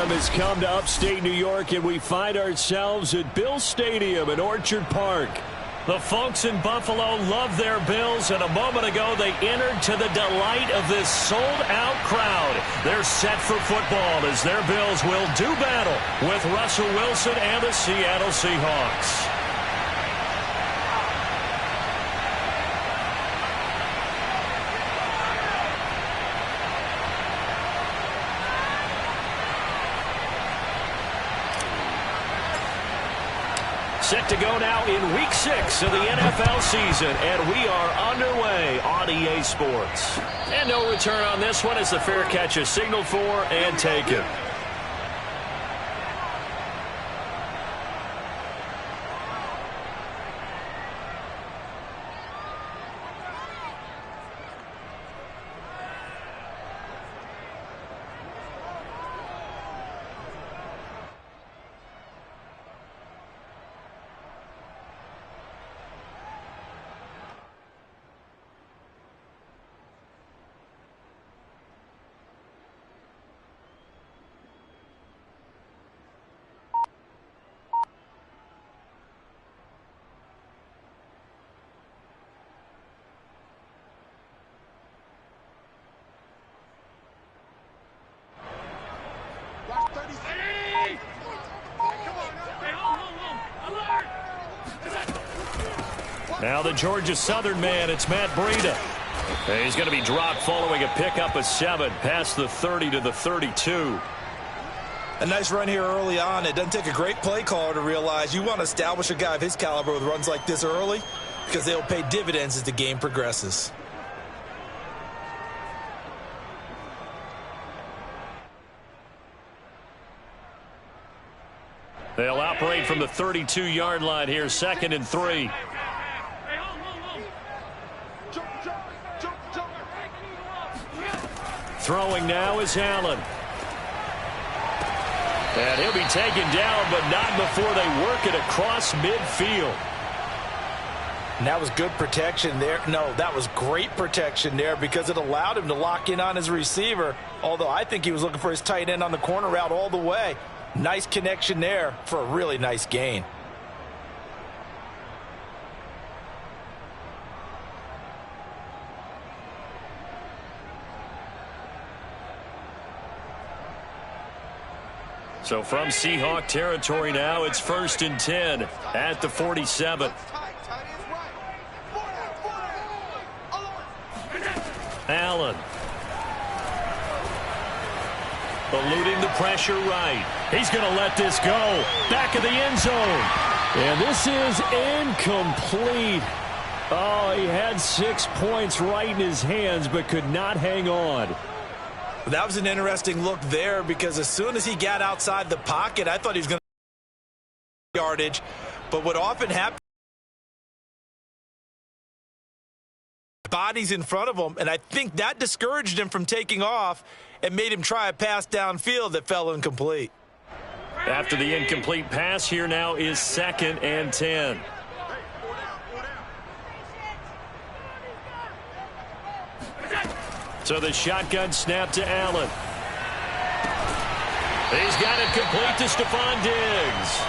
time has come to upstate New York, and we find ourselves at Bill Stadium in Orchard Park. The folks in Buffalo love their Bills, and a moment ago they entered to the delight of this sold-out crowd. They're set for football as their Bills will do battle with Russell Wilson and the Seattle Seahawks. Set to go now in Week 6 of the NFL season, and we are underway on EA Sports. And no return on this one as the fair catch is signaled for and taken. Now the Georgia Southern man, it's Matt Breida. He's going to be dropped following a pickup of 7 past the 30 to the 32. A nice run here early on. It doesn't take a great play caller to realize you want to establish a guy of his caliber with runs like this early because they'll pay dividends as the game progresses. They'll operate from the 32-yard line here, 2nd and 3. Throwing now is Allen. And he'll be taken down, but not before they work it across midfield. And that was good protection there. No, that was great protection there because it allowed him to lock in on his receiver, although I think he was looking for his tight end on the corner route all the way. Nice connection there for a really nice gain. So from Seahawk territory now, it's 1st and 10 at the 47. Allen. Eluding the pressure right. He's going to let this go. Back of the end zone. And this is incomplete. Oh, he had 6 points right in his hands, but could not hang on. That was an interesting look there because as soon as he got outside the pocket, I thought he was going to yardage. But what often happens, bodies in front of him, and I think that discouraged him from taking off and made him try a pass downfield that fell incomplete. After the incomplete pass, here now is 2nd and 10. So the shotgun snap to Allen. He's got it complete to Stephon Diggs.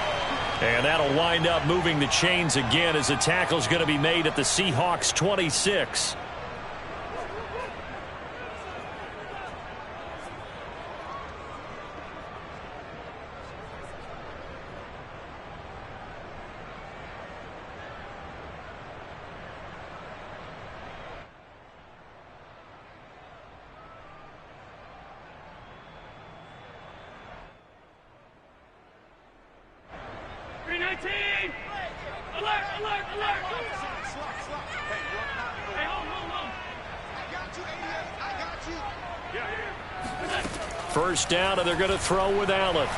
And that'll wind up moving the chains again as the tackle's going to be made at the Seahawks 26. First down, and they're going to throw with Allen.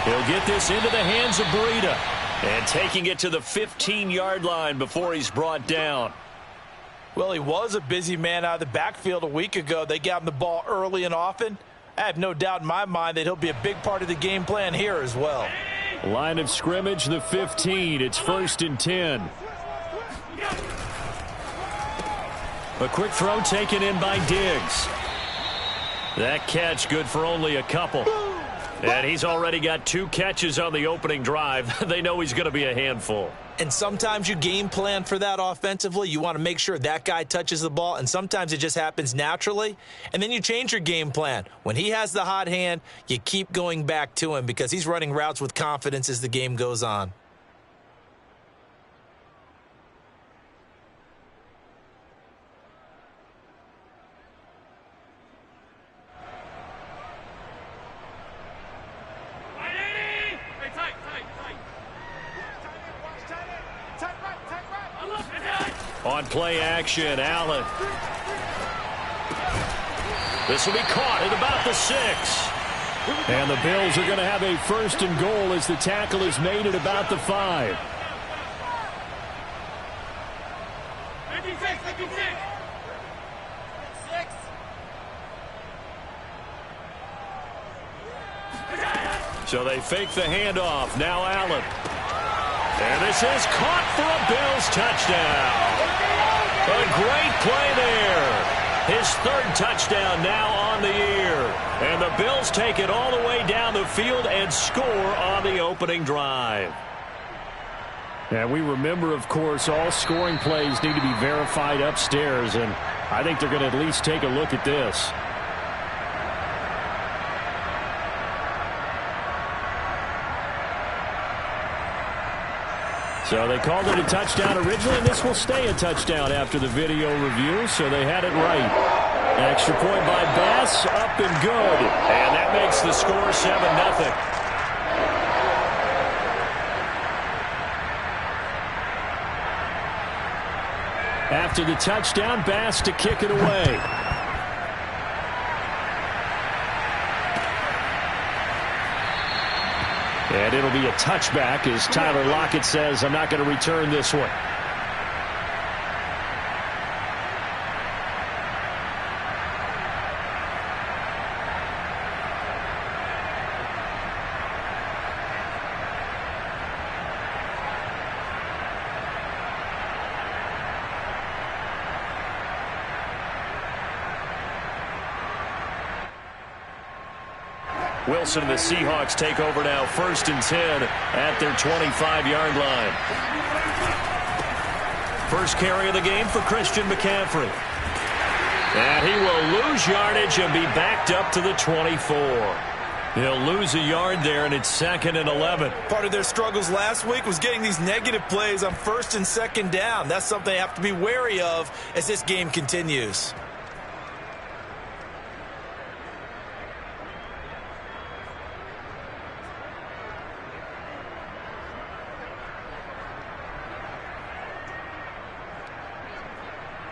He'll get this into the hands of Breida. And taking it to the 15-yard line before he's brought down. Well, he was a busy man out of the backfield a week ago. They got him the ball early and often. I have no doubt in my mind that he'll be a big part of the game plan here as well. Line of scrimmage, the 15. It's 1st and 10. A quick throw taken in by Diggs. That catch good for only a couple. And he's already got 2 catches on the opening drive. They know he's going to be a handful. And sometimes you game plan for that offensively. You want to make sure that guy touches the ball, and sometimes it just happens naturally. And then you change your game plan. When he has the hot hand, you keep going back to him because he's running routes with confidence as the game goes on. On play action, Allen. This will be caught at about the 6. And the Bills are going to have a 1st and goal as the tackle is made at about the 5. So they fake the handoff. Now Allen. And this is caught for a Bills touchdown. A great play there. His 3rd touchdown now on the year. And the Bills take it all the way down the field and score on the opening drive. And we remember, of course, all scoring plays need to be verified upstairs. And I think they're going to at least take a look at this. So they called it a touchdown originally, and this will stay a touchdown after the video review, so they had it right. Extra point by Bass, up and good. And that makes the score 7-0. After the touchdown, Bass to kick it away. And it'll be a touchback as Tyler Lockett says, I'm not going to return this one. Wilson and the Seahawks take over now, 1st and 10 at their 25-yard line. First carry of the game for Christian McCaffrey. And he will lose yardage and be backed up to the 24. He'll lose a yard there, and it's 2nd and 11. Part of their struggles last week was getting these negative plays on 1st and 2nd down. That's something they have to be wary of as this game continues.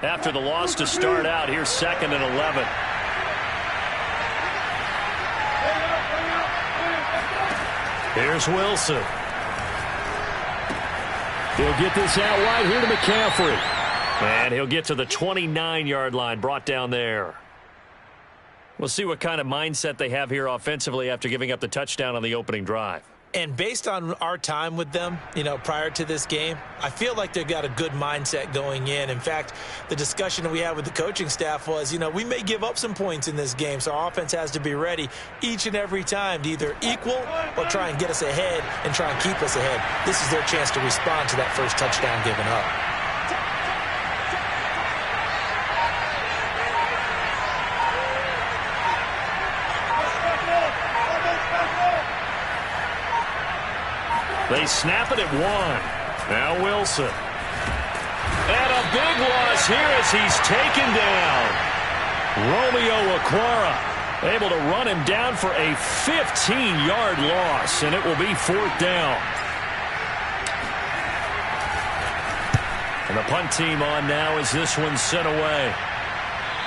After the loss to start out, here's 2nd and 11. Here's Wilson. He'll get this out wide here to McCaffrey. And he'll get to the 29-yard line, brought down there. We'll see what kind of mindset they have here offensively after giving up the touchdown on the opening drive. And based on our time with them, prior to this game, I feel like they've got a good mindset going in. In fact, the discussion that we had with the coaching staff was, we may give up some points in this game, so our offense has to be ready each and every time to either equal or try and get us ahead and try and keep us ahead. This is their chance to respond to that first touchdown given up. They snap it at 1. Now Wilson. And a big loss here as he's taken down. Romeo Okwara able to run him down for a 15-yard loss, and it will be 4th down. And the punt team on now as this one's sent away.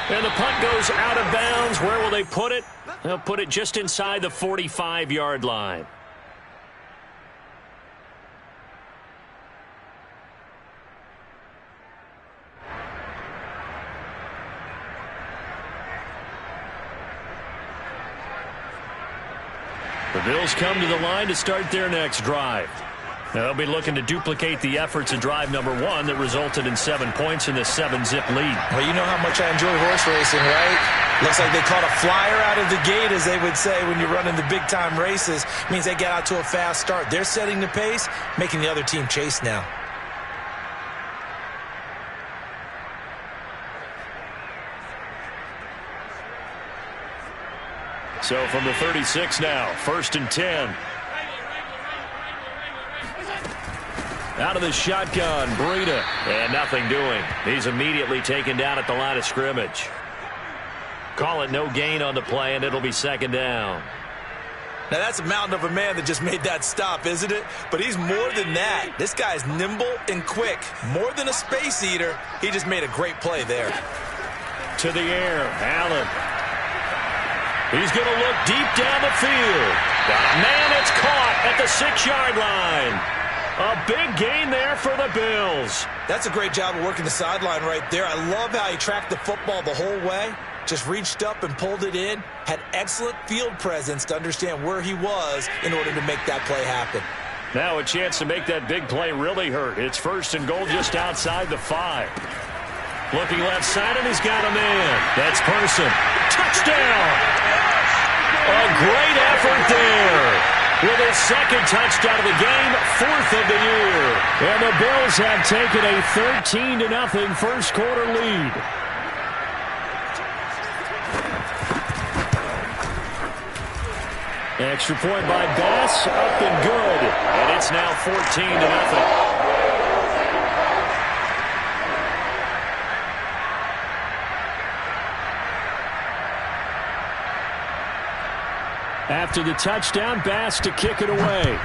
And the punt goes out of bounds. Where will they put it? They'll put it just inside the 45-yard line. The Bills come to the line to start their next drive. Now they'll be looking to duplicate the efforts of drive number 1 that resulted in 7 points in this 7-zip lead. Well, you know how much I enjoy horse racing, right? Looks like they caught a flyer out of the gate, as they would say when you're running the big-time races. Means they get out to a fast start. They're setting the pace, making the other team chase now. So from the 36 now, 1st and 10. Out of the shotgun, Breida, and nothing doing. He's immediately taken down at the line of scrimmage. Call it no gain on the play, and it'll be 2nd down. Now, that's a mountain of a man that just made that stop, isn't it? But he's more than that. This guy's nimble and quick. More than a space eater, he just made a great play there. To the air, Allen. He's going to look deep down the field. Man, it's caught at the 6-yard line. A big gain there for the Bills. That's a great job of working the sideline right there. I love how he tracked the football the whole way. Just reached up and pulled it in. Had excellent field presence to understand where he was in order to make that play happen. Now a chance to make that big play really hurt. It's 1st and goal just outside the 5. Looking left side, and he's got a man. That's Person. Touchdown! A great effort there. With his 2nd touchdown of the game, 4th of the year. And the Bills have taken a 13-0 first quarter lead. Extra point by Bass, up and good. And it's now 14-0. After the touchdown, Bass to kick it away.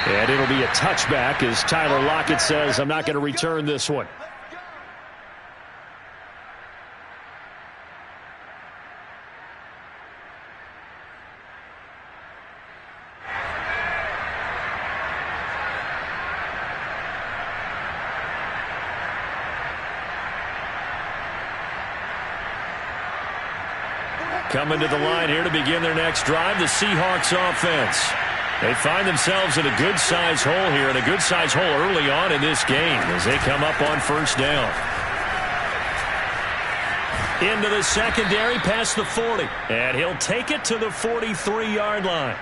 And it'll be a touchback as Tyler Lockett says, I'm not going to return this one. Coming to the line here to begin their next drive, the Seahawks offense. They find themselves in a good-sized hole here, and a good-sized hole early on in this game as they come up on 1st down. Into the secondary, past the 40, and he'll take it to the 43-yard line.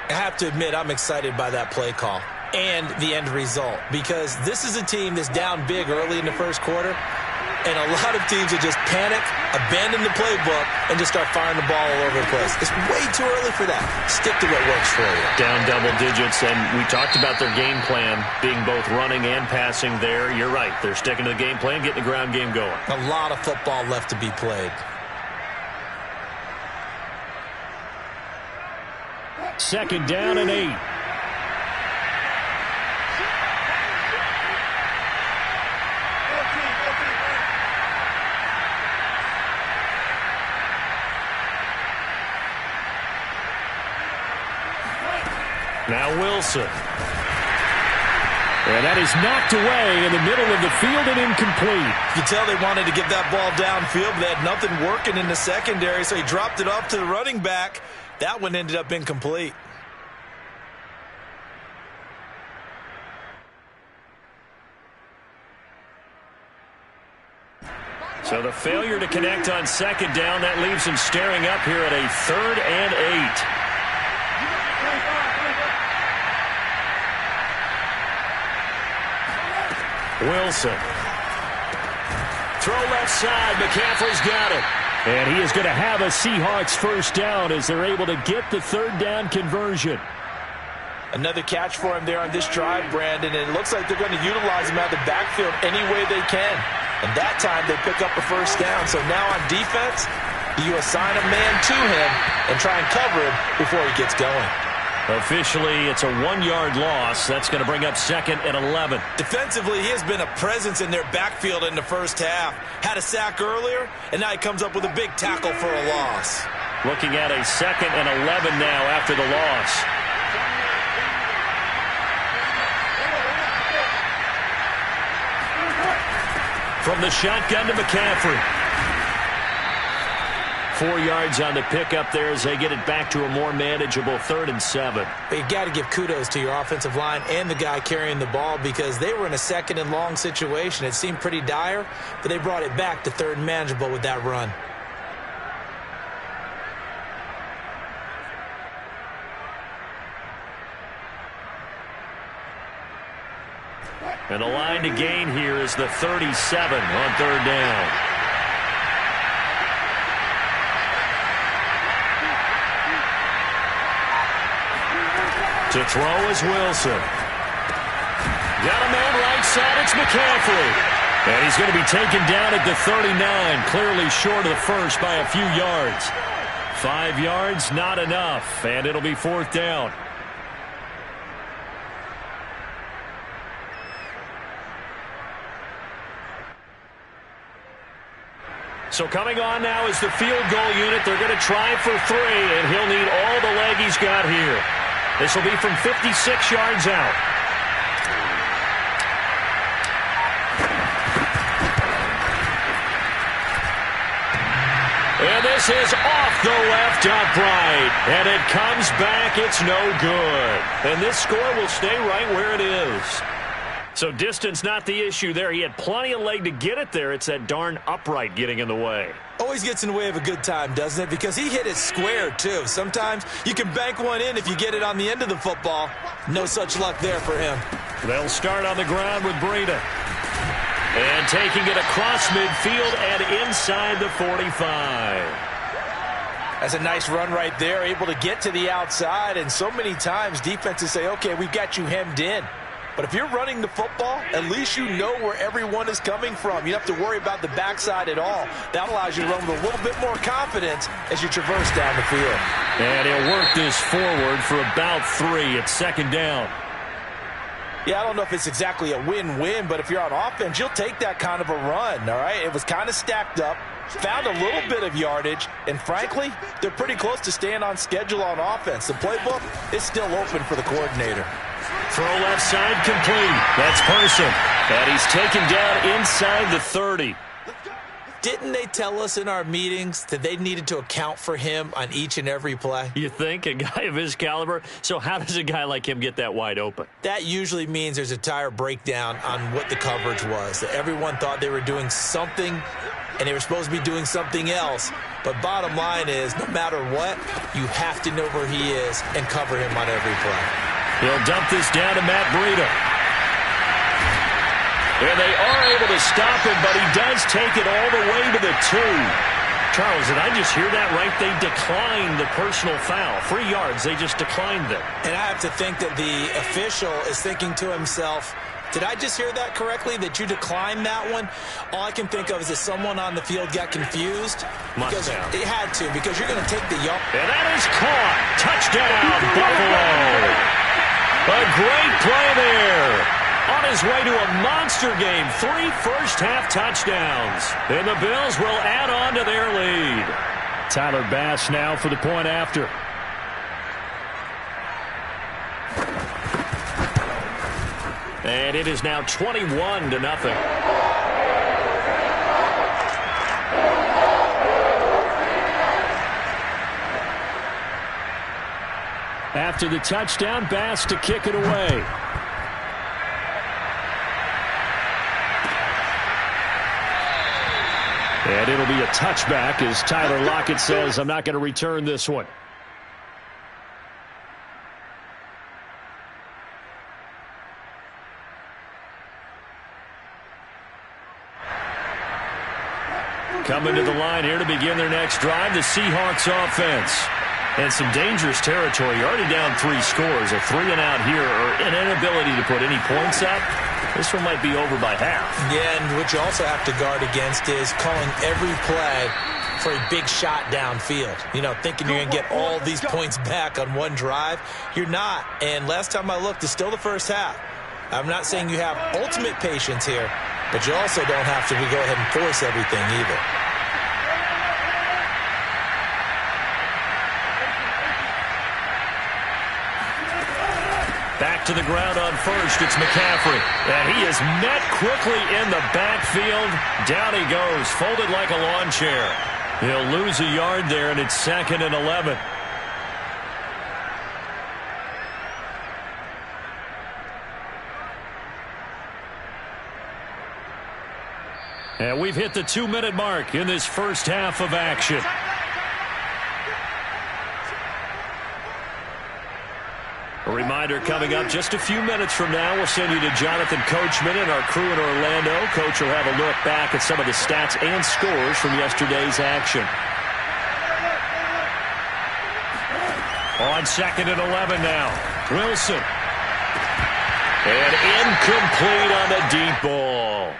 I have to admit, I'm excited by that play call and the end result, because this is a team that's down big early in the first quarter. And a lot of teams that just panic, abandon the playbook, and just start firing the ball all over the place. It's way too early for that. Stick to what works for you. Down double digits, and we talked about their game plan being both running and passing there. You're right. They're sticking to the game plan, getting the ground game going. A lot of football left to be played. 2nd down and 8. Now Wilson. And that is knocked away in the middle of the field and incomplete. You can tell they wanted to get that ball downfield, but they had nothing working in the secondary, so he dropped it off to the running back. That one ended up incomplete. So the failure to connect on 2nd down, that leaves him staring up here at a 3rd and 8. Wilson. Throw left side. McCaffrey's got it. And he is going to have a Seahawks 1st down as they're able to get the 3rd down conversion. Another catch for him there on this drive, Brandon. And it looks like they're going to utilize him out of the backfield any way they can. And that time they pick up a 1st down. So now on defense, you assign a man to him and try and cover him before he gets going. Officially, it's a 1-yard loss. That's going to bring up 2nd and 11. Defensively, he has been a presence in their backfield in the first half. Had a sack earlier, and now he comes up with a big tackle for a loss. Looking at a 2nd and 11 now after the loss. From the shotgun to McCaffrey. 4 yards on the pickup there as they get it back to a more manageable 3rd and 7. You got to give kudos to your offensive line and the guy carrying the ball because they were in a 2nd and long situation. It seemed pretty dire, but they brought it back to 3rd and manageable with that run. And the line to gain here is the 37 on 3rd down. To throw is Wilson. Got a man right side. It's McCaffrey. And he's going to be taken down at the 39, clearly short of the first by a few yards. 5 yards, not enough, and it'll be 4th down. So coming on now is the field goal unit. They're going to try for 3, and he'll need all the leg he's got here. This will be from 56 yards out. And this is off the left upright. And it comes back. It's no good. And this score will stay right where it is. So distance not the issue there. He had plenty of leg to get it there. It's that darn upright getting in the way. Always gets in the way of a good time, doesn't it? Because he hit it square, too. Sometimes you can bank one in if you get it on the end of the football. No such luck there for him. They'll start on the ground with Breida. And taking it across midfield and inside the 45. That's a nice run right there, able to get to the outside. And so many times defenses say, okay, we've got you hemmed in. But if you're running the football, at least you know where everyone is coming from. You don't have to worry about the backside at all. That allows you to run with a little bit more confidence as you traverse down the field. And he'll work this forward for about 3. It's 2nd down. Yeah, I don't know if it's exactly a win-win, but if you're on offense, you'll take that kind of a run, all right? It was kind of stacked up, found a little bit of yardage, and frankly, they're pretty close to staying on schedule on offense. The playbook is still open for the coordinator. Throw left side complete. That's Person. And he's taken down inside the 30. Didn't they tell us in our meetings that they needed to account for him on each and every play? You think? A guy of his caliber? So how does a guy like him get that wide open? That usually means there's a entire breakdown on what the coverage was. That everyone thought they were doing something, and they were supposed to be doing something else. But bottom line is, no matter what, you have to know where he is and cover him on every play. He'll dump this down to Matt Breida. And they are able to stop him, but he does take it all the way to the 2. Charles, did I just hear that right? They declined the personal foul. 3 yards, they just declined them. And I have to think that the official is thinking to himself, did I just hear that correctly, that you declined that one? All I can think of is that someone on the field got confused. Must have. It had to, because you're going to take the yard. And that is caught. Touchdown, Buffalo. A great play there. On his way to a monster game, 3 first-half touchdowns. And the Bills will add on to their lead. Tyler Bass now for the point after. And it is now 21-0. After the touchdown, Bass to kick it away. And it'll be a touchback as Tyler Lockett says, I'm not going to return this one. Coming to the line here to begin their next drive, the Seahawks offense. And some dangerous territory. You're already down 3 scores. A 3-and-out here, or an inability to put any points up. This one might be over by half. Yeah, and what you also have to guard against is calling every play for a big shot downfield. You know, thinking you're going to get all these points back on one drive. You're not. And last time I looked, it's still the first half. I'm not saying you have ultimate patience here, but you also don't have to go ahead and force everything either. Back to the ground on first. It's McCaffrey. And he is met quickly in the backfield. Down he goes, folded like a lawn chair. He'll lose a yard there, and it's 2nd and 11. And we've hit the 2-minute mark in this first half of action. A reminder coming up just a few minutes from now, we'll send you to Jonathan Coachman and our crew in Orlando. Coach will have a look back at some of the stats and scores from yesterday's action. On 2nd and 11 now. Wilson. And incomplete on the deep ball.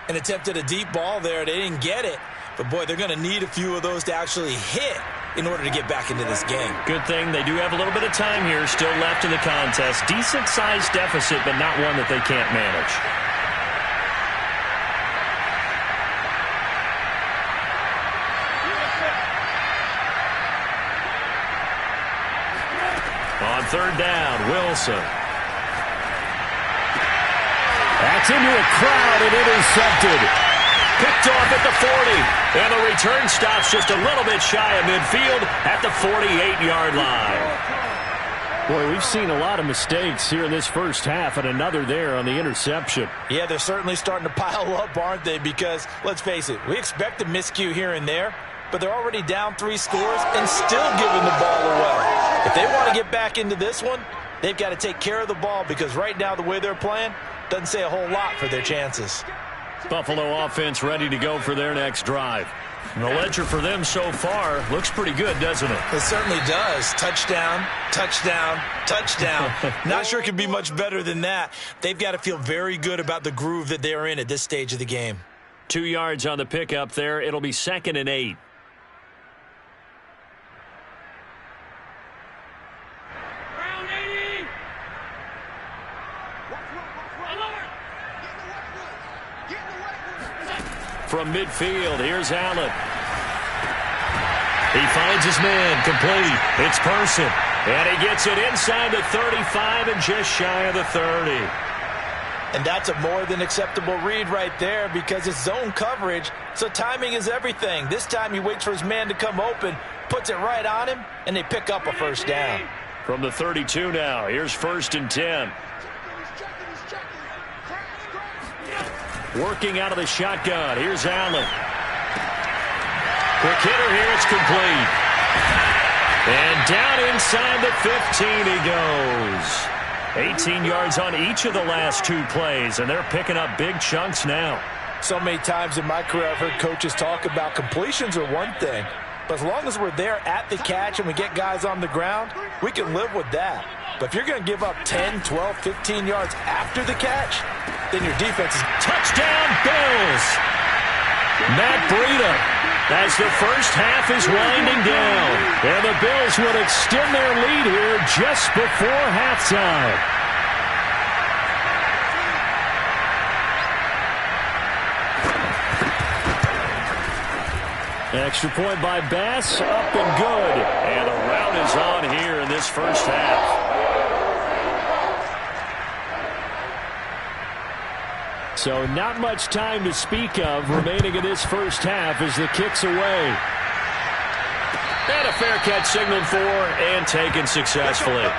An attempt at a deep ball there. They didn't get it. But, boy, they're going to need a few of those to actually hit in order to get back into this game. Good thing they do have a little bit of time here still left in the contest. Decent-sized deficit, but not one that they can't manage. On 3rd down, Wilson. That's into a crowd and intercepted. Picked off at the 40. And the return stops just a little bit shy of midfield at the 48-yard line. Boy, we've seen a lot of mistakes here in this first half, and another there on the interception. Yeah, they're certainly starting to pile up, aren't they? Because, let's face it, we expect a miscue here and there, but they're already down 3 scores and still giving the ball away. If they want to get back into this one, they've got to take care of the ball, because right now the way they're playing doesn't say a whole lot for their chances. Buffalo offense ready to go for their next drive. And the ledger for them so far looks pretty good, doesn't it? It certainly does. Touchdown, touchdown, touchdown. Not sure it could be much better than that. They've got to feel very good about the groove that they're in at this stage of the game. 2 yards on the pickup there. It'll be 2nd and 8. From midfield, here's Allen. He finds his man, complete. It's Person. And he gets it inside the 35 and just shy of the 30. And that's a more than acceptable read right there, because it's zone coverage, so timing is everything. This time he waits for his man to come open, puts it right on him, and they pick up a first down. From the 32 now, here's 1st and 10. Working out of the shotgun. Here's Allen. Quick hitter here. It's complete. And down inside the 15 he goes. 18 yards on each of the last 2 plays, and they're picking up big chunks now. So many times in my career I've heard coaches talk about completions are one thing, but as long as we're there at the catch and we get guys on the ground, we can live with that. But if you're going to give up 10, 12, 15 yards after the catch, then your defense is... Touchdown, Bills! Matt Breida, as the first half is winding down. And the Bills would extend their lead here just before halftime. Extra point by Bass, up and good. And the rout is on here in this first half. So not much time to speak of remaining in this first half as the kick's away. And a fair catch signaled for and taken successfully.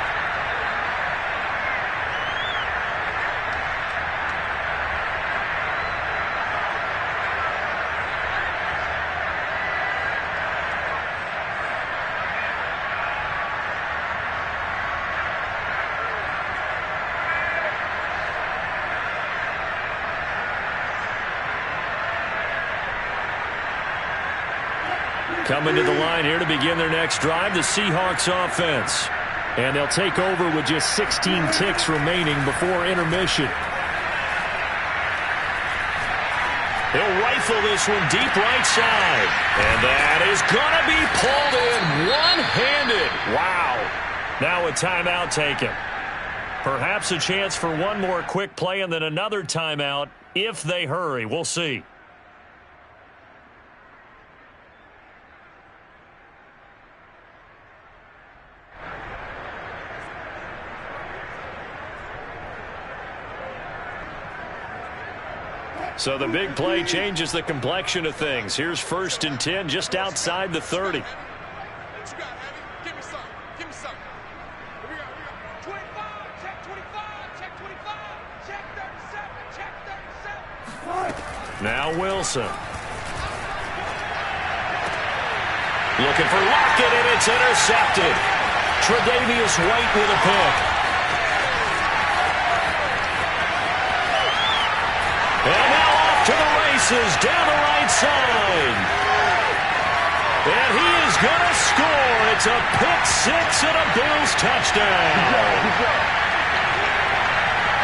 Coming to the line here to begin their next drive, the Seahawks offense. And they'll take over with just 16 ticks remaining before intermission. He'll rifle this one deep right side. And that is going to be pulled in one-handed. Wow. Now a timeout taken. Perhaps a chance for one more quick play and then another timeout if they hurry. We'll see. So the big play changes the complexion of things. Here's 1st and 10 just outside the 30. Now Wilson. Looking for Lockett, and it's intercepted. Tre'Davious White with a pick. And now off to the races down the right side. And he is going to score. It's a pick six and a Bills touchdown.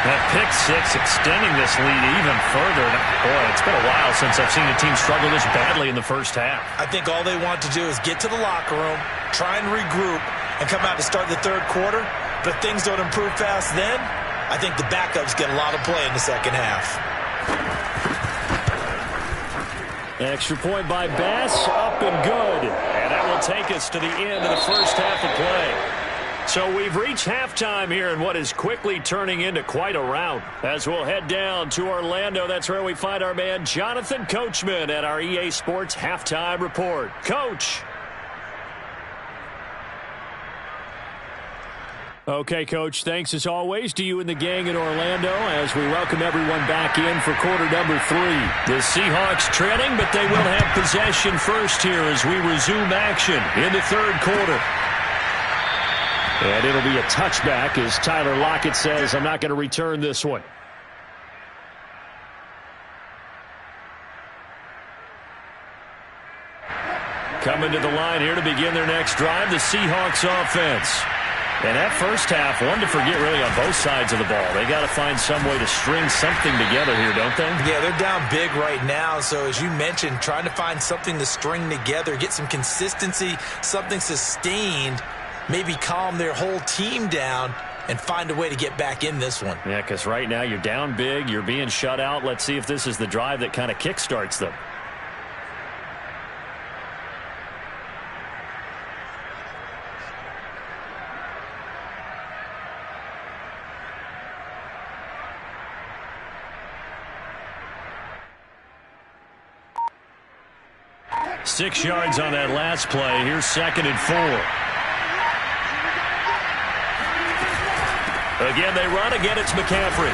That pick six extending this lead even further. Boy, it's been a while since I've seen a team struggle this badly in the first half. I think all they want to do is get to the locker room, try and regroup, and come out to start the third quarter. But if things don't improve fast then, I think the backups get a lot of play in the second half. Extra point by Bass, up and good. And that will take us to the end of the first half of play. So we've reached halftime here in what is quickly turning into quite a rout. As we'll head down to Orlando, that's where we find our man Jonathan Coachman at our EA Sports Halftime Report. Coach. Okay, Coach, thanks as always to you and the gang in Orlando as we welcome everyone back in for quarter number 3. The Seahawks trailing, but they will have possession first here as we resume action in the third quarter. And it'll be a touchback as Tyler Lockett says, I'm not going to return this one. Coming to the line here to begin their next drive, the Seahawks offense. And that first half, one to forget really on both sides of the ball. They got to find some way to string something together here, don't they? Yeah, they're down big right now. So as you mentioned, trying to find something to string together, get some consistency, something sustained, maybe calm their whole team down and find a way to get back in this one. Yeah, because right now you're down big, you're being shut out. Let's see if this is the drive that kind of kickstarts them. Six yards on that last play. Here's 2nd and 4. Again, they run. Again, it's McCaffrey.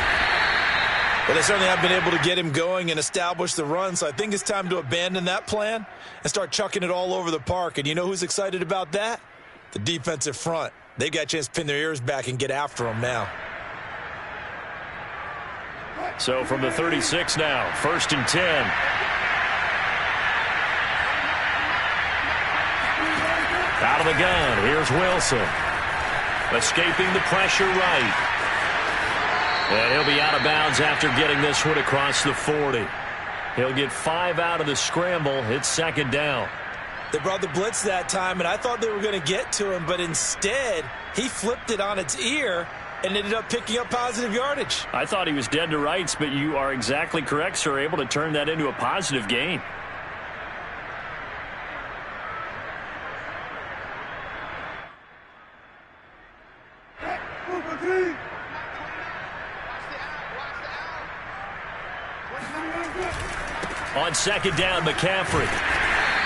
Well, they certainly have been able to get him going and establish the run, so I think it's time to abandon that plan and start chucking it all over the park. And you know who's excited about that? The defensive front. They got a chance to pin their ears back and get after him now. So from the 36 now, 1st and 10. Out of the gun, here's Wilson. Escaping the pressure right. And he'll be out of bounds after getting this one across the 40. He'll get 5 out of the scramble. It's 2nd down. They brought the blitz that time, and I thought they were going to get to him, but instead, he flipped it on its ear and ended up picking up positive yardage. I thought he was dead to rights, but you are exactly correct, sir, able to turn that into a positive gain. On 2nd down, McCaffrey.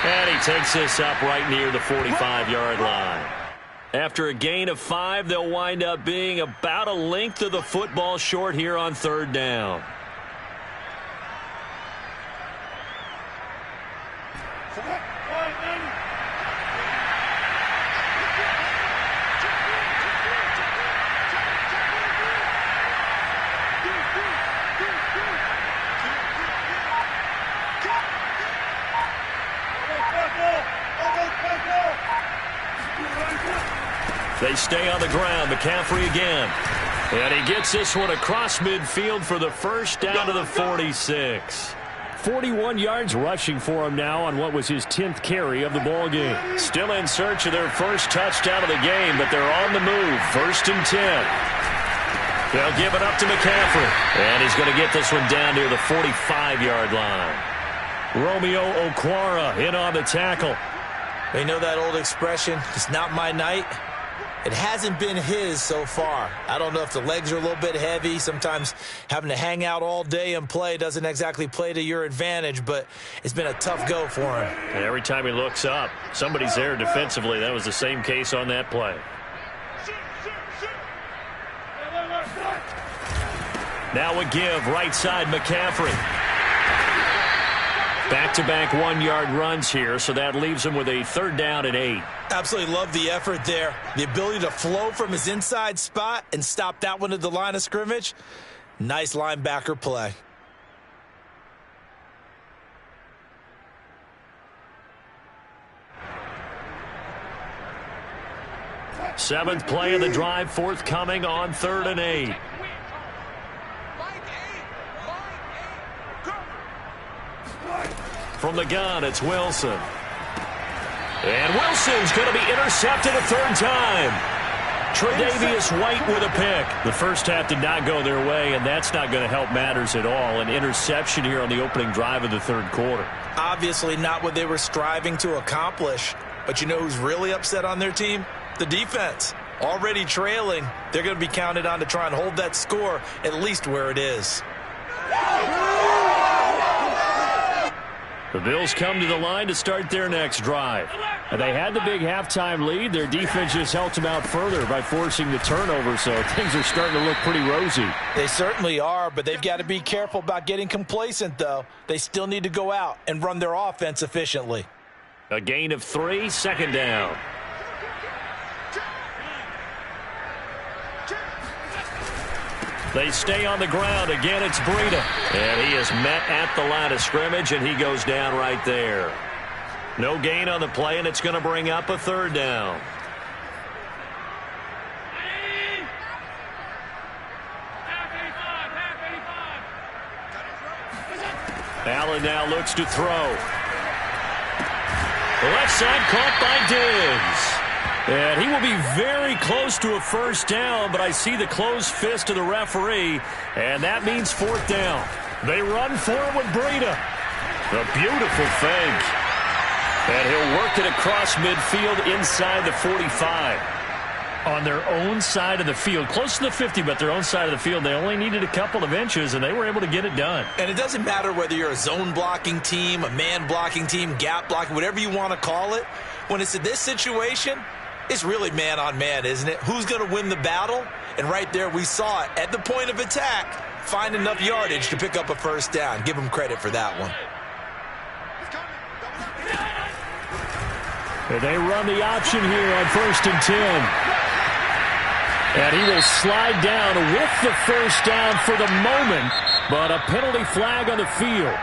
And he takes this up right near the 45-yard line. After a gain of 5, they'll wind up being about a length of the football short here on 3rd down. They stay on the ground. McCaffrey again. And he gets this one across midfield for the first down to the 46. 41 yards rushing for him now on what was his 10th carry of the ball game. Still in search of their first touchdown of the game, but they're on the move. 1st and 10. They'll give it up to McCaffrey. And he's going to get this one down near the 45-yard line. Romeo Okwara in on the tackle. They know that old expression, it's not my night. It hasn't been his so far. I don't know if the legs are a little bit heavy. Sometimes having to hang out all day and play doesn't exactly play to your advantage, but it's been a tough go for him. And every time he looks up, somebody's there defensively. That was the same case on that play. Now a give, right side, McCaffrey. Back-to-back one-yard runs here, so that leaves him with a 3rd down and 8. Absolutely love the effort there. The ability to flow from his inside spot and stop that one at the line of scrimmage. Nice linebacker play. Seventh play of the drive, forthcoming on 3rd and 8. From the gun, it's Wilson. And Wilson's going to be intercepted a 3rd time. Tre'Davious White with a pick. The first half did not go their way, and that's not going to help matters at all. An interception here on the opening drive of the 3rd quarter. Obviously not what they were striving to accomplish. But you know who's really upset on their team? The defense. Already trailing. They're going to be counted on to try and hold that score at least where it is. The Bills come to the line to start their next drive. And they had the big halftime lead. Their defense just helped them out further by forcing the turnover, so things are starting to look pretty rosy. They certainly are, but they've got to be careful about getting complacent, though. They still need to go out and run their offense efficiently. A gain of 3, 2nd down. They stay on the ground. Again, it's Breida. And he is met at the line of scrimmage, and he goes down right there. No gain on the play, and it's going to bring up a 3rd down. Allen now looks to throw. Left side caught by Diggs. And he will be very close to a 1st down, but I see the closed fist of the referee, and that means 4th down. They run for it with Breida. A beautiful fake. And he'll work it across midfield inside the 45. On their own side of the field, close to the 50, but their own side of the field. They only needed a couple of inches, and they were able to get it done. And it doesn't matter whether you're a zone blocking team, a man blocking team, gap blocking, whatever you want to call it. When it's in this situation, it's really man-on-man, isn't it? Who's going to win the battle? And right there, we saw it at the point of attack. Find enough yardage to pick up a 1st down. Give them credit for that one. They run the option here on 1st and 10. And he will slide down with the 1st down for the moment, but a penalty flag on the field.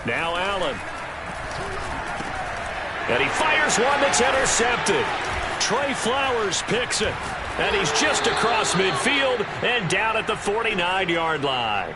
Now Allen. And he fires one that's intercepted. Trey Flowers picks it. And he's just across midfield and down at the 49-yard line.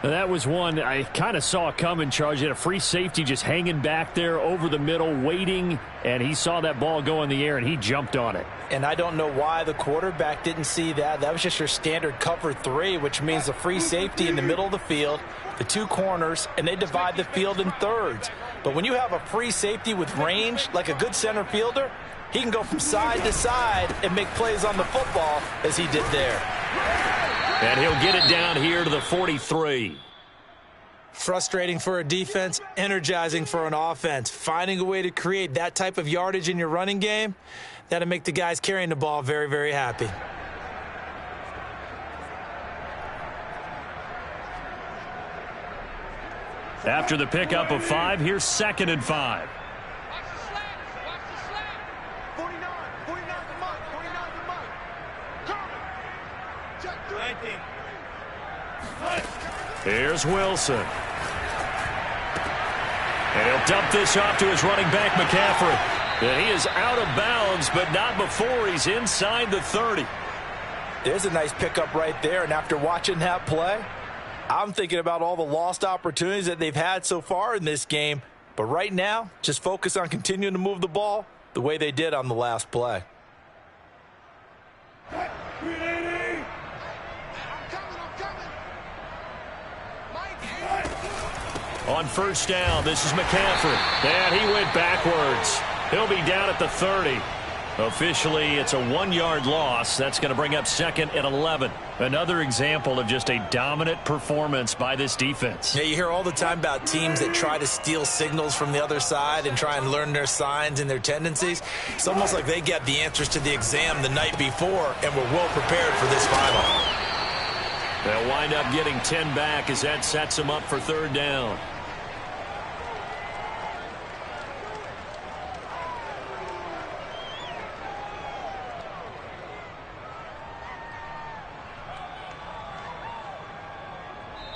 That was one I kind of saw coming, Charles. You had a free safety just hanging back there over the middle, waiting, and he saw that ball go in the air, and he jumped on it. And I don't know why the quarterback didn't see that. That was just your standard cover 3, which means the free safety in the middle of the field, the 2 corners, and they divide the field in thirds. But when you have a free safety with range, like a good center fielder, he can go from side to side and make plays on the football as he did there. And he'll get it down here to the 43. Frustrating for a defense, energizing for an offense. Finding a way to create that type of yardage in your running game, that'll make the guys carrying the ball very, very happy. After the pickup of 5, here's 2nd and 5. Here's Wilson. And he'll dump this off to his running back, McCaffrey. And he is out of bounds, but not before he's inside the 30. There's a nice pickup right there, and after watching that play, I'm thinking about all the lost opportunities that they've had so far in this game. But right now, just focus on continuing to move the ball the way they did on the last play. On first down, this is McCaffrey. And he went backwards. He'll be down at the 30. Officially, it's a 1-yard loss. That's going to bring up 2nd and 11. Another example of just a dominant performance by this defense. Yeah, you hear all the time about teams that try to steal signals from the other side and try and learn their signs and their tendencies. It's almost like they got the answers to the exam the night before and were well prepared for this final. They'll wind up getting 10 back as that sets them up for 3rd down.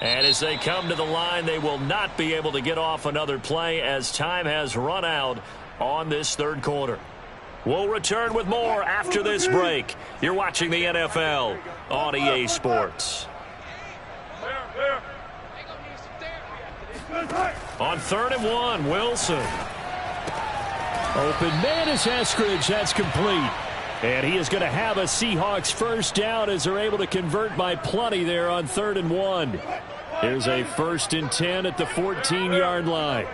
And as they come to the line, they will not be able to get off another play as time has run out on this 3rd quarter. We'll return with more after this break. You're watching the NFL on EA Sports. On 3rd and 1, Wilson. Open man is Eskridge. That's complete. And he is going to have a Seahawks first down as they're able to convert by plenty there on 3rd and 1. Here's a 1st and 10 at the 14-yard line.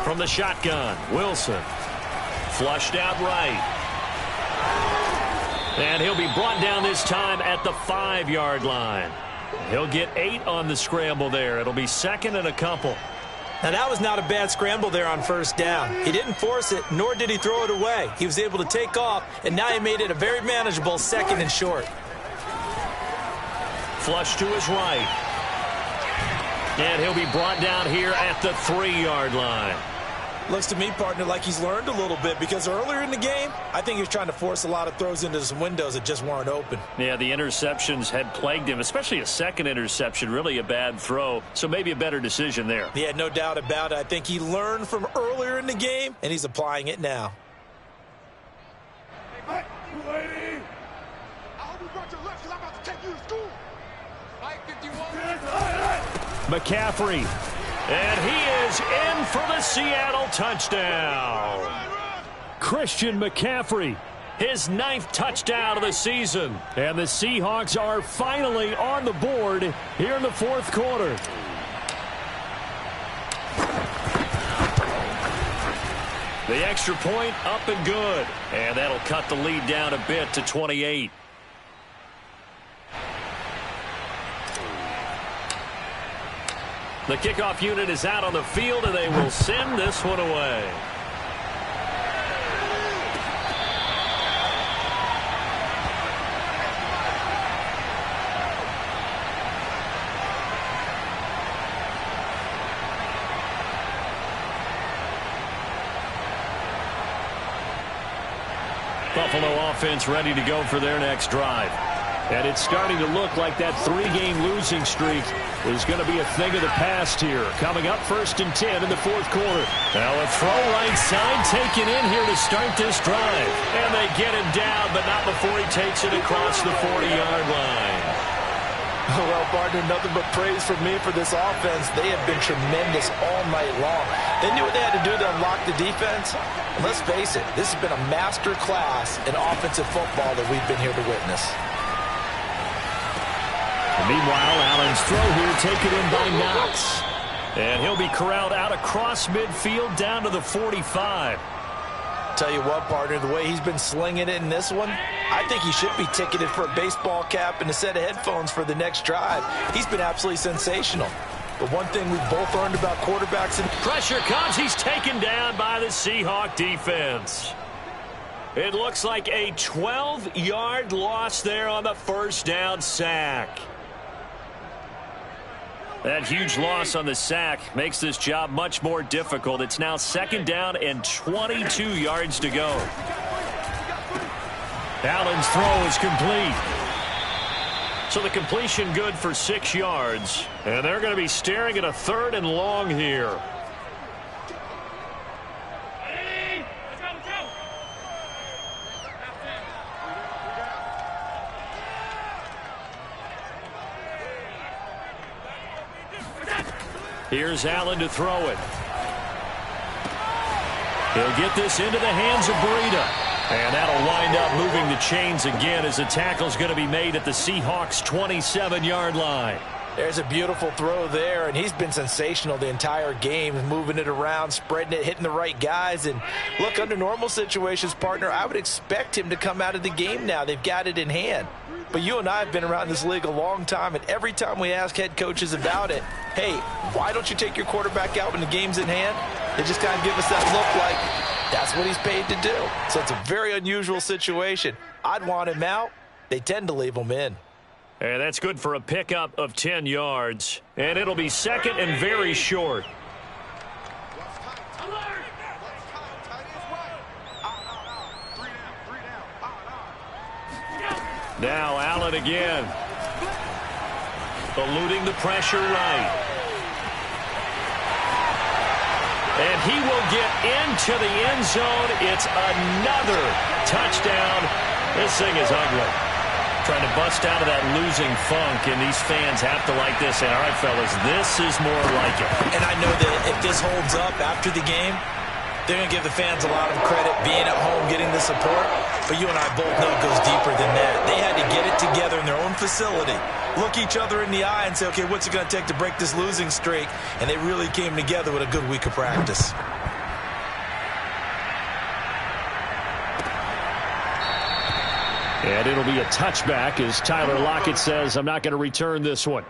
From the shotgun, Wilson. Flushed out right. And he'll be brought down this time at the 5-yard line. He'll get 8 on the scramble there. It'll be 2nd and a couple. Now, that was not a bad scramble there on first down. He didn't force it, nor did he throw it away. He was able to take off, and now he made it a very manageable 2nd and short. Flush to his right. And he'll be brought down here at the 3-yard line. Looks to me, partner, like he's learned a little bit because earlier in the game, I think he was trying to force a lot of throws into some windows that just weren't open. Yeah, the interceptions had plagued him, especially a 2nd interception, really a bad throw. So maybe a better decision there. Yeah, no doubt about it. I think he learned from earlier in the game, and he's applying it now. Hey, Mike, you lady. I hope you brought your lunch because I'm about to take you to school. Mike, 51. McCaffrey. And he is in for the Seattle touchdown. Christian McCaffrey, his 9th touchdown of the season. And the Seahawks are finally on the board here in the 4th quarter. The extra point up and good. And that'll cut the lead down a bit to 28. The kickoff unit is out on the field, and they will send this one away. Buffalo offense ready to go for their next drive. And it's starting to look like that 3-game losing streak is going to be a thing of the past here. Coming up 1st and 10 in the 4th quarter. Now a throw right side taken in here to start this drive. And they get him down, but not before he takes it across the 40-yard line. Well, partner, nothing but praise from me for this offense. They have been tremendous all night long. They knew what they had to do to unlock the defense. And let's face it, this has been a master class in offensive football that we've been here to witness. And meanwhile, Allen's throw here taken in by Knox. And he'll be corralled out across midfield down to the 45. Tell you what, partner, the way he's been slinging it in this one, I think he should be ticketed for a baseball cap and a set of headphones for the next drive. He's been absolutely sensational. But one thing we've both learned about quarterbacks... and pressure comes. He's taken down by the Seahawk defense. It looks like a 12-yard loss there on the first down sack. That huge loss on the sack makes this job much more difficult. It's now 2nd down and 22 yards to go. Allen's throw is complete. So the completion good for 6 yards. And they're going to be staring at a 3rd and long here. Here's Allen to throw it. He'll get this into the hands of Breida. And that'll wind up moving the chains again as the tackle's going to be made at the Seahawks' 27-yard line. There's a beautiful throw there, and he's been sensational the entire game, moving it around, spreading it, hitting the right guys. And look, under normal situations, partner, I would expect him to come out of the game now. They've got it in hand. But you and I have been around this league a long time, and every time we ask head coaches about it, hey, why don't you take your quarterback out when the game's in hand? They just kind of give us that look like that's what he's paid to do. So it's a very unusual situation. I'd want him out. They tend to leave him in. And that's good for a pickup of 10 yards. And it'll be second and very short. Now Allen again. Eluding the pressure right. And he will get into the end zone. It's another touchdown. This thing is ugly. Trying to bust out of that losing funk, and these fans have to like this. And all right, fellas, this is more like it. And I know that if this holds up after the game, they're going to give the fans a lot of credit being at home, getting the support. But you and I both know it goes deeper than that. They had to get it together in their own facility, look each other in the eye and say, okay, what's it going to take to break this losing streak? And they really came together with a good week of practice. And it'll be a touchback as Tyler Lockett says, I'm not going to return this one.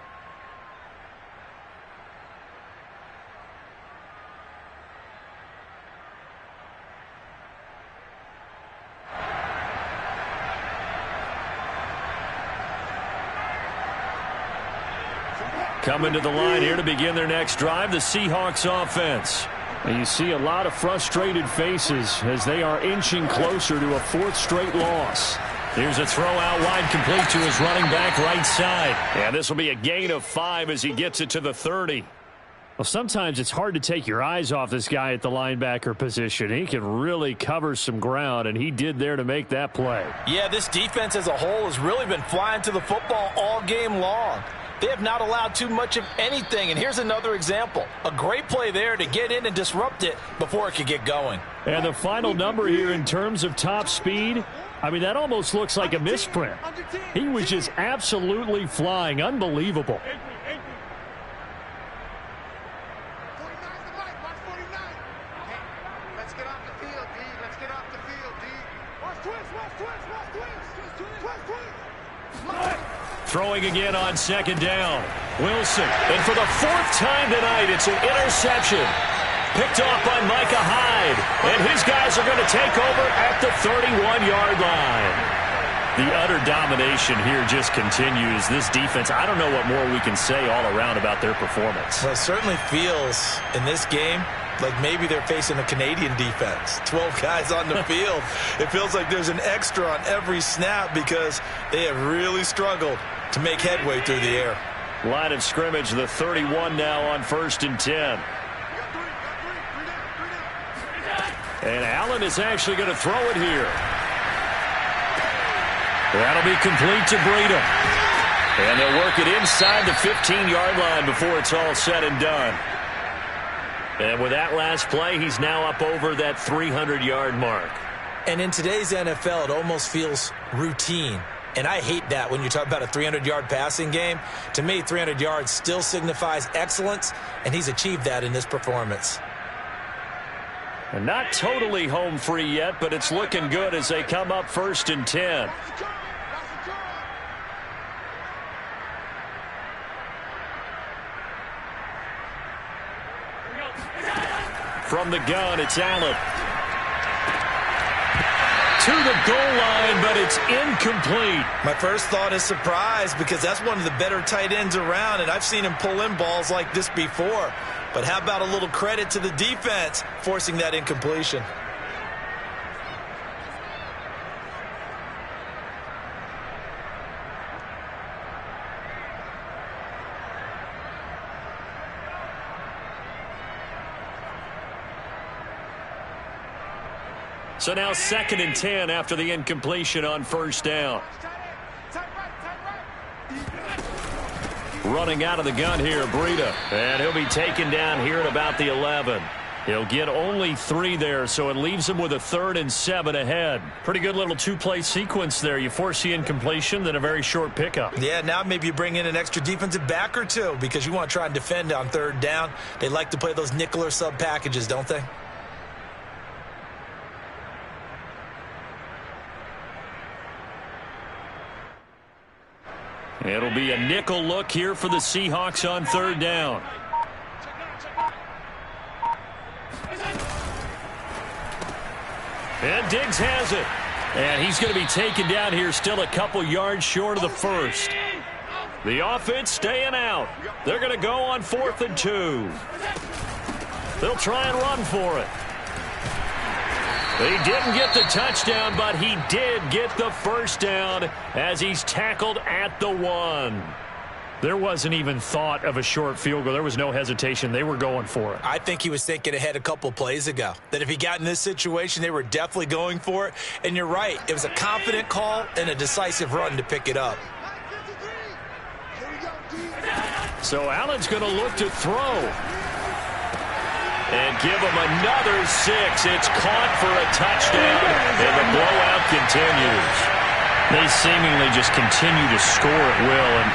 Coming to the line here to begin their next drive, the Seahawks offense. And you see a lot of frustrated faces as they are inching closer to a fourth straight loss. Here's a throw out wide, complete to his running back right side. And this will be a gain of 5 as he gets it to the 30. Well, sometimes it's hard to take your eyes off this guy at the linebacker position. He can really cover some ground, and he did there to make that play. Yeah, this defense as a whole has really been flying to the football all game long. They have not allowed too much of anything, and here's another example. A great play there to get in and disrupt it before it could get going. And the final number here in terms of top speed, I mean, that almost looks like a misprint. He was just absolutely flying. Unbelievable. Let's get off the field, D. Let's get off the field, D. Watch twist, watch twist, watch twist. Twist, twist. Throwing again on second down. Wilson. And for the fourth time tonight, it's an interception. Picked off by Micah Hyde. And his guys are going to take over at the 31-yard line. The utter domination here just continues. This defense, I don't know what more we can say all around about their performance. Well, it certainly feels in this game like maybe they're facing a Canadian defense. 12 guys on the field. It feels like there's an extra on every snap because they have really struggled to make headway through the air. Line of scrimmage, the 31 now on 1st and 10. And Allen is actually going to throw it here. That'll be complete to Breida. And they'll work it inside the 15-yard line before it's all said and done. And with that last play, he's now up over that 300-yard mark. And in today's NFL, it almost feels routine. And I hate that when you talk about a 300-yard passing game. To me, 300 yards still signifies excellence, and he's achieved that in this performance. And not totally home free yet, but it's looking good as they come up 1st and 10. From the gun, it's Allen. To the goal line, but it's incomplete. My first thought is surprise because that's one of the better tight ends around, and I've seen him pull in balls like this before. But how about a little credit to the defense forcing that incompletion? So now 2nd and 10 after the incompletion on 1st down. Running out of the gun here, Breida. And he'll be taken down here at about the 11. He'll get only 3 there, so it leaves him with a 3rd and 7 ahead. Pretty good little 2-play sequence there. You force the incompletion, then a very short pickup. Yeah, now maybe you bring in an extra defensive back or 2 because you want to try and defend on 3rd down. They like to play those nickel or sub packages, don't they? It'll be a nickel look here for the Seahawks on 3rd down. And Diggs has it. And he's going to be taken down here still a couple yards short of the 1st. The offense staying out. They're going to go on 4th and 2. They'll try and run for it. He didn't get the touchdown, but he did get the 1st down as he's tackled at the 1. There wasn't even thought of a short field goal. There was no hesitation. They were going for it. I think he was thinking ahead a couple plays ago, that if he got in this situation, they were definitely going for it. And you're right. It was a confident call and a decisive run to pick it up. So Allen's going to look to throw. And give him another 6. It's caught for a touchdown, and the blowout continues. They seemingly just continue to score at will, and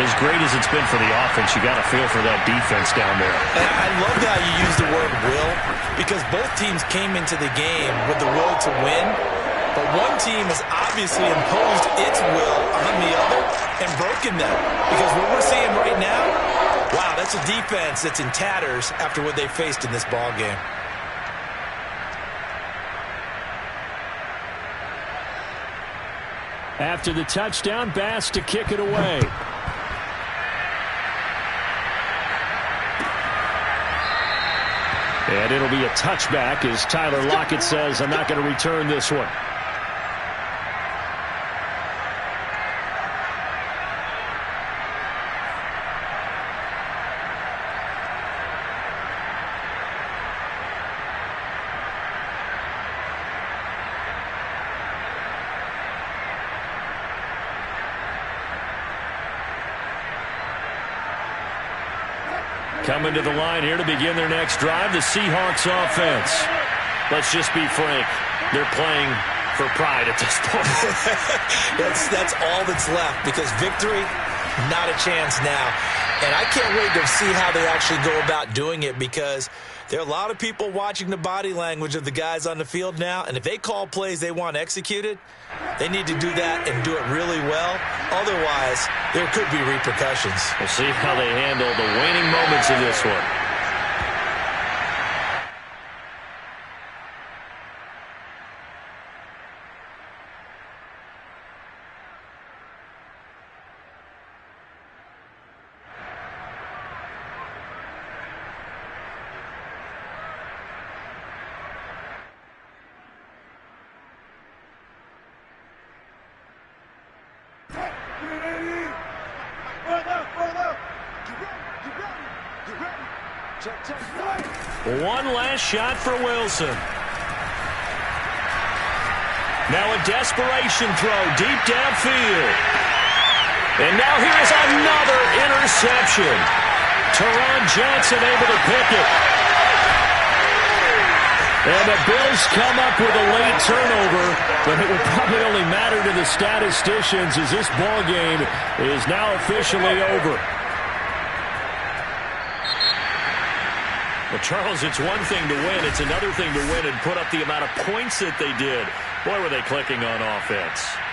as great as it's been for the offense, you got to feel for that defense down there. And I love how you use the word will, because both teams came into the game with the will to win, but one team has obviously imposed its will on the other and broken them. Because what we're seeing right now, wow, that's a defense that's in tatters after what they faced in this ball game. After the touchdown, Bass to kick it away. And it'll be a touchback as Tyler Lockett says, I'm not going to return this one. Coming to the line here to begin their next drive, the Seahawks offense. Let's just be frank. They're playing for pride at this point. That's all that's left, because victory, not a chance now. And I can't wait to see how they actually go about doing it, because there are a lot of people watching the body language of the guys on the field now, and if they call plays they want executed, they need to do that and do it really well. Otherwise, there could be repercussions. We'll see how they handle the waning moments of this one. One last shot for Wilson. Now a desperation throw deep downfield. And now here's another interception. Teron Johnson able to pick it. And the Bills come up with a late turnover, but it would probably only matter to the statisticians as this ball game is now officially over. Well, Charles, it's one thing to win. It's another thing to win and put up the amount of points that they did. Boy, were they clicking on offense.